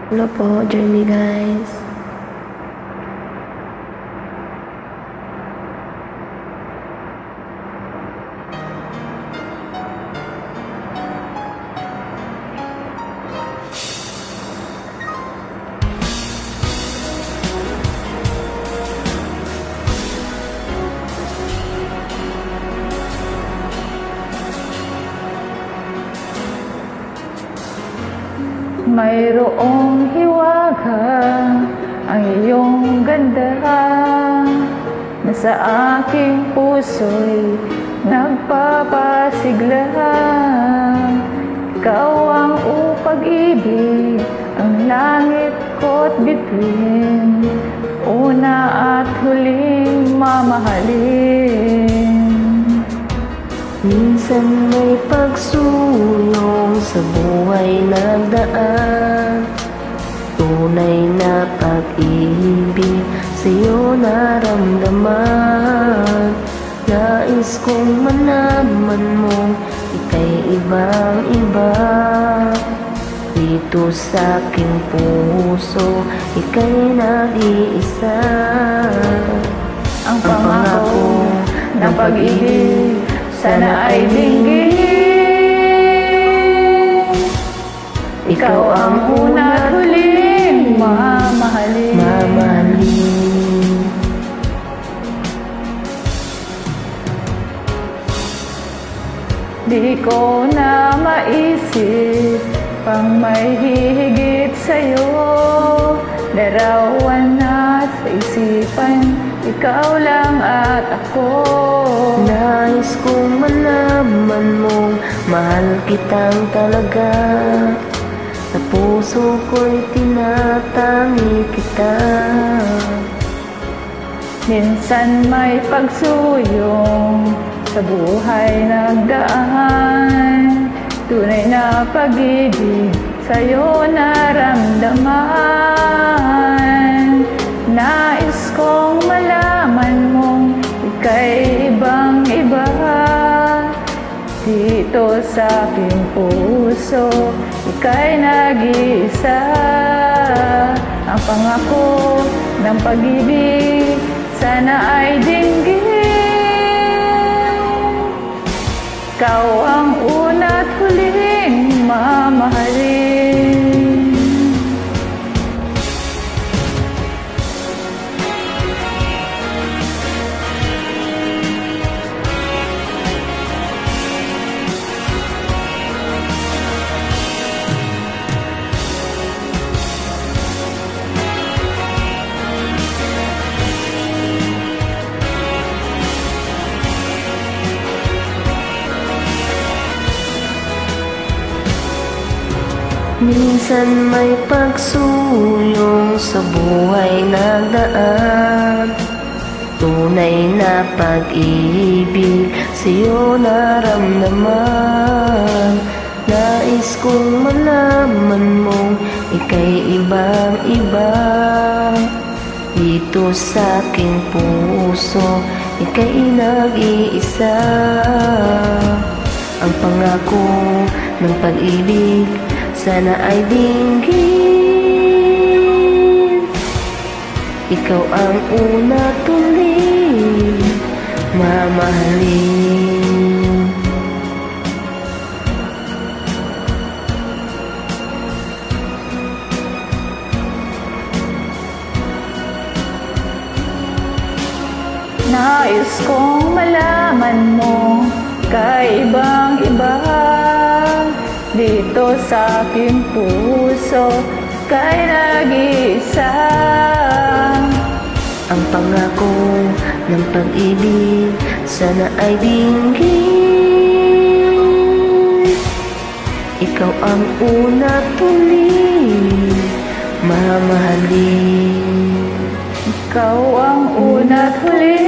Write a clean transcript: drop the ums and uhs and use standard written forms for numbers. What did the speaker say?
Hello po, Jeremy guys. Mayroong hiwaga ang iyong ganda na sa aking puso'y nagpapasigla. Ikaw ang upag-ibig, ang langit ko't bituin, una at huling mamahalin. Minsan may pagsulong sa buhay nagdaan, tunay na pag-ibig sa'yo naramdaman. Nais kong malaman mong ika'y ibang-iba, dito sa aking puso ika'y nag-iisa. Ang pangako ng pag-ibig sana ay dinggin. Ikaw ang una at huling mamahalin. Di ko na maisip pang may hihigit sa'yo. Larawan na sa isipan, ikaw lang at ako. Nais kong malaman mong mahal kitang talaga, sa puso ko'y tinatangi kita. Minsan may pagsuyong sa buhay nagdaan, tunay na pag-ibig sa'yo naramdaman. Nais kong malaman mong ika'y ibang-iba, dito sa aking puso ika'y nag-iisa. Ang pangako ng pag-ibig sana ay dinggin. Ikaw ang una at huling mamahalin. Minsan may pagsulong sa buhay nagdaan, tunay na pag-ibig sa'yo naramdaman. Nais kong malaman mong ika'y ibang-iba, dito sa aking puso ika'y nag-iisa. Ang pangako ng pag-ibig sana ay dinggin. Ikaw ang una tuloy mamahalin. Nais kong malaman mo kaibang-iba, dito sa aking puso kay nag-iisa. Ang pangako ng pag-ibig sana ay dinggin. Ikaw ang una tuloy mamahalin. Ikaw ang una at huli